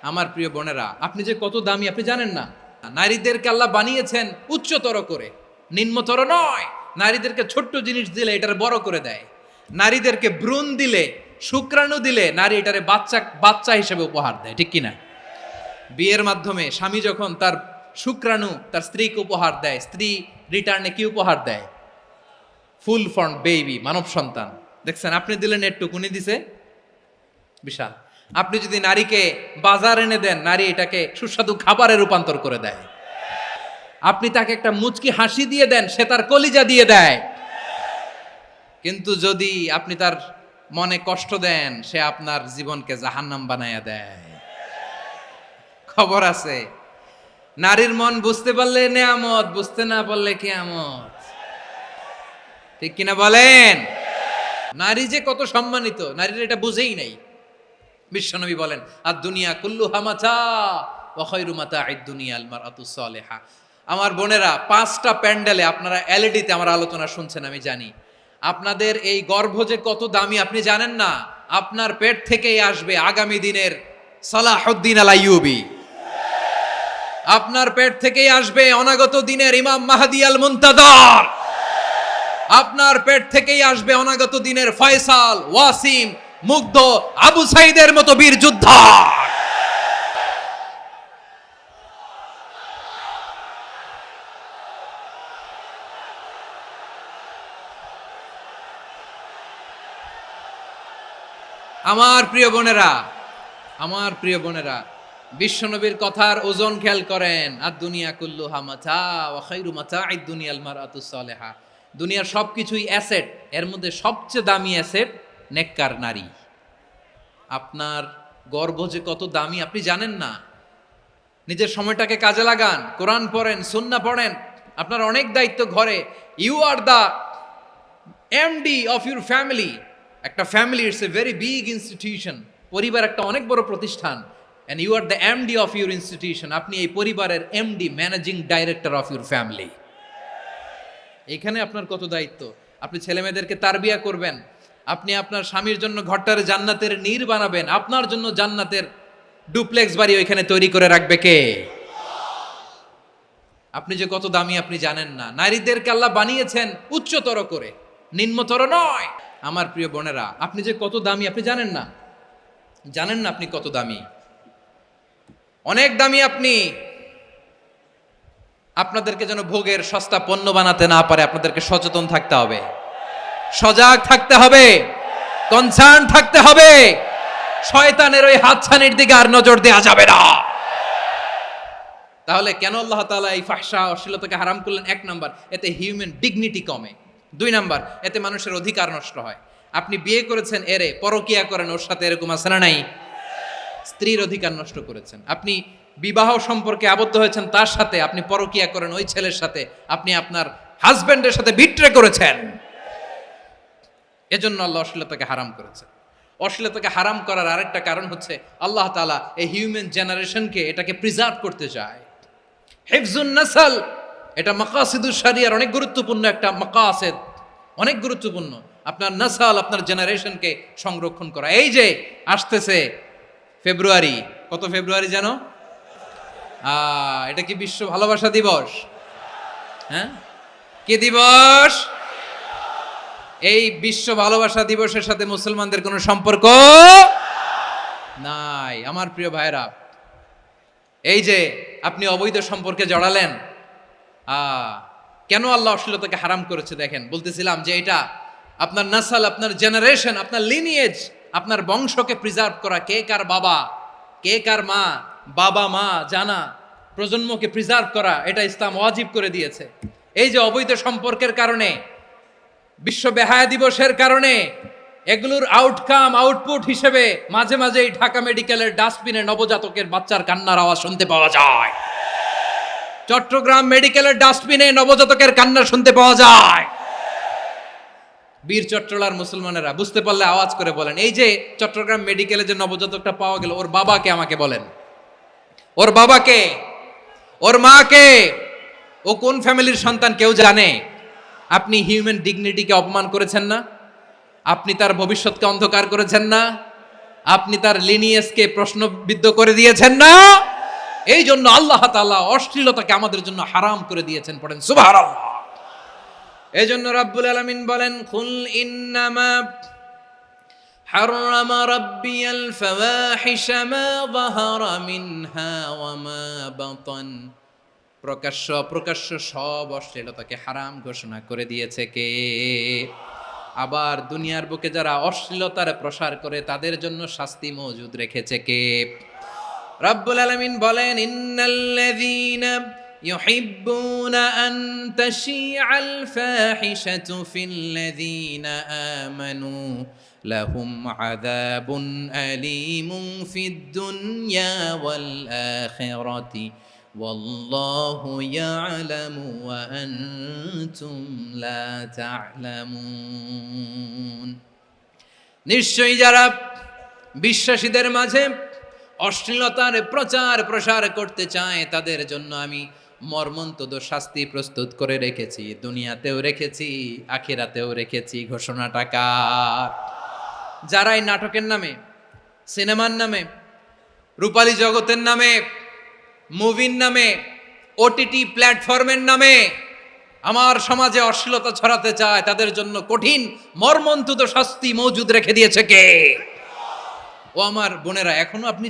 আমার প্রিয় বোনেরা, আপনি যে কত দামি আপনি জানেন না। নারীদেরকে আল্লাহ বানিয়েছেন উচ্চতর করে, নিম্নতর নয়। নারীদেরকে ছোট্ট জিনিস দিলে এটারে বড় করে দেয়। নারীদেরকে ভ্রূণ দিলে, শুক্রাণু দিলে নারী এটারে বাচ্চা বাচ্চা হিসেবে উপহার দেয়, ঠিক কিনা? বিয়ের মাধ্যমে স্বামী যখন তার শুক্রাণু তার স্ত্রীকে উপহার দেয়, স্ত্রী রিটার্নে কি উপহার দেয়? ফুল ফর্ম বেবি, মানব সন্তান। দেখছেন, আপনি দিলেন একটু, কুনি দিছে বিশাল। আপনি যদি নারীকে বাজার এনে দেন, নারী এটাকে সুস্বাদু খাবারে রূপান্তর করে দেয়। আপনি তাকে একটা মুচকি হাসি দিয়ে দেন, সে তার কলিজা দিয়ে দেয়। কিন্তু যদি আপনি তার মনে কষ্ট দেন, সে আপনার জীবনকে জাহান্নাম বানায়া দেয়। খবর আছে, নারীর মন বুঝতে পারলে নেয়ামত, বুঝতে না পারলে কিয়ামত। ঠিক কিনা বলেন? নারী যে কত সম্মানিত, নারীর এটা বুঝেই নাই। বিশ্বনবী বলেন, আর দুনিয়া কুল্লুহা মাতা ওয়া খায়রু মাতা'আদ দুনিয়া আল মারআতুস সালিহা। আমার বোনেরা, 5টা প্যান্ডেলে আপনারা এলইডিতে আমার আলোচনা শুনছেন, আমি জানি। আপনাদের এই গর্ভ যে কত দামি আপনি জানেন না। আপনার পেট থেকেই আসবে আগামী দিনের সালাহুদ্দিন আল আইয়ুবী। আপনার পেট থেকেই আসবে অনাগত দিনের ইমাম মাহদী আল মুনতাজার। আপনার পেট থেকেই আসবে অনাগত দিনের ফয়সাল, ওয়াসিম, মুগ্ধ, আবু সাইদের মতো বীর যোদ্ধা। আমার প্রিয় বোনেরা, আমার প্রিয় বোনেরা, বিশ্বনবীর কথার ওজন খেয়াল করেন। আর দুনিয়া কুল্লুহা মাতা ওয়া খায়রু মাতা'আদ দুনিয়াল মারআতুস সালিহা। দুনিয়ার সবকিছুই অ্যাসেট, এর মধ্যে সবচেয়ে দামি অ্যাসেট নেককার নারী। আপনার গর্ভ যে কত দামি আপনি জানেন না। নিজের সময়টাকে কাজে লাগান, কোরআন পড়েন, সুন্নাহ পড়েন। আপনার অনেক দায়িত্ব ঘরে। You are the MD of your family. একটা family it's a very big institution. পরিবার একটা অনেক বড় প্রতিষ্ঠান। And you are the MD of your institution. আপনি এই পরিবারের MD, managing director of your family. এখানে আপনার কত দায়িত্ব। আপনি ছেলেমেয়েদেরকে তারবিয়া করবেন। আপনি আপনার স্বামীর জন্য ঘরটার জান্নাতের নীর বানাবেন। আপনার জন্য জান্নাতের ডুপ্লেক্স বাড়ি ওইখানে তৈরি করে রাখবে কে? আপনি যে কত দামি আপনি জানেন না। নারীদেরকে আল্লাহ বানিয়েছেন উচ্চতর করে, নিম্নতর নয়। আমার প্রিয় বোনেরা, আপনি যে কত দামি আপনি জানেন না। জানেন না আপনি কত দামি, অনেক দামি আপনি। আপনাদেরকে যেন ভোগের সস্তা পণ্য বানাতে না পারে, আপনাদেরকে সচেতন থাকতে হবে, সজাগ থাকতে হবে, কনসার্ন থাকতে হবে। শয়তানের ওই হাতছানির দিকে আর নজর দেওয়া যাবে না। তাহলে কেন আল্লাহ তাআলা এই ফাহশা, অশ্লীলতাকে হারাম করলেন? 1 নাম্বার, এতে হিউম্যান ডিগনিটি কমে। 2 নাম্বার, এতে মানুষের অধিকার নষ্ট হয়। আপনি বিয়ে করেছেন, এরে পরকিয়া করেন, ওর সাথে এরকম আছে না নাই? স্ত্রীর অধিকার নষ্ট করেছেন। আপনি বিবাহ সম্পর্কে আবদ্ধ হয়েছেন তার সাথে, আপনি পরকিয়া করেন ওই ছেলের সাথে, আপনি আপনার হাজবেন্ডের সাথে বিট্রে করেছেন। এজন্য আল্লাহ অশ্লীলতাকে হারাম করেছেন। অশ্লীলতাকে হারাম করার আরেকটা কারণ হচ্ছে আল্লাহ তাআলা এই হিউম্যান জেনারেশনকে এটাকে প্রিজার্ভ করতে চায়। হিফজুন নাসল, এটা মাকাসিদুশ শরিয়ার অনেক গুরুত্বপূর্ণ একটা মাকাসিদ, অনেক গুরুত্বপূর্ণ। আপনার নাসল, আপনার জেনারেশনকে সংরক্ষণ করা। এই যে আসতেছে ফেব্রুয়ারি, কত ফেব্রুয়ারি জানো? এটা কি বিশ্ব ভালোবাসা দিবস? হ্যাঁ, কি দিবস? এই বিশ্ব ভালোবাসা দিবসের সাথে মুসলমানদের কোনো সম্পর্ক নাই। আমার প্রিয় ভাইরা, এই যে আপনি অবৈধ সম্পর্কে জড়ালেন, কেন আল্লাহ অশ্লীলতাকে হারাম করেছে দেখেন। বলতেছিলাম যে এটা আপনার নাসল, আপনার জেনারেশন, আপনার লিনিয়েজ, আপনার বংশকে প্রিজার্ভ করা। কে কার বাবা, কে কার মা, বাবা মা জানা, প্রজন্মকে প্রিজার্ভ করা, এটা ইসলাম ওয়াজিব করে দিয়েছে। এই যে অবৈধ সম্পর্কের কারণে, বিশ্ব বেহায়া দিবসের কারণে, এগুলোর আউটকাম, আউটপুট হিসেবে মাঝে মাঝেই ঢাকা মেডিকেলের ডাস্টবিনে নবজাতকের বাচ্চার কান্নার আওয়াজ শুনতে পাওয়া যায়। চট্টগ্রাম মেডিকেলের ডাস্টবিনে নবজাতকের কান্না শুনতে পাওয়া যায়। বীর চট্টলার মুসলমানেরা বুঝতে পারলে আওয়াজ করে বলেন, এই যে চট্টগ্রাম মেডিকেলে যে নবজাতকটা পাওয়া গেল, ওর বাবাকে আমাকে বলেন, ওর বাবাকে, ওর মাকে, ও কোন ফ্যামিলির সন্তান কেউ জানে? আপনি হিউম্যান ডিগনিটিকে অপমান করেছেন না? আপনি তার ভবিষ্যৎকে অন্ধকার করেছেন না? আপনি তার লিনিয়েজকে প্রশ্নবিদ্ধ করে দিয়েছেন না? এই জন্য আল্লাহ তাআলা অশ্লীলতাকে আমাদের জন্য হারাম করে দিয়েছেন। পড়েন সুবহানাল্লাহ। এই জন্য রাব্বুল আলামিন বলেন, কুল ইন্নামা حرم ربي الفواحش ما ظهر منها وما بطن। প্রকাশ্য অপ্রকাশ্য সব অশ্লীলতাকে হারাম ঘোষণা করে দিয়েছে কে? আবার দুনিয়ার বুকে যারা অশ্লীলতার প্রসার করে তাদের জন্য শাস্তি মজুদ রেখেছে কে? রব্বুল আলামিন বলেন, ইন্নাল্লাযীনা ইউহিব্বুনা আন তাশিআল ফাহিশাতু ফিল্লাযীনা আমানু লাহুম আযাবুন আলীমুন ফিদ দুনিয়া ওয়াল আখিরাতি ওয়াল্লাহু ইয়ালামু ওয়া আনতুম লা তা'লামুন। নিশ্চয়ই যারা বিশ্বাসীদের মাঝে অশ্লীলতার প্রচার প্রসার করতে চায় তাদের জন্য আমি মর্মন্তুদ শাস্তি প্রস্তুত করে রেখেছি, দুনিয়াতেও রেখেছি, আখিরাতেও রেখেছি। ঘোষণাটা কার? যারাই নাটকের নামে, সিনেমার নামে, রূপালী জগতের নামে, মুভির নামে, ওটিটি প্ল্যাটফর্মের নামে আমার সমাজে অশ্লীলতা ছড়াতে চায় তাদের জন্য কঠিন মর্মন্তুদ শাস্তি মজুদ রেখে দিয়েছে কে? ও আমার বোনেরা, এখনো আপনি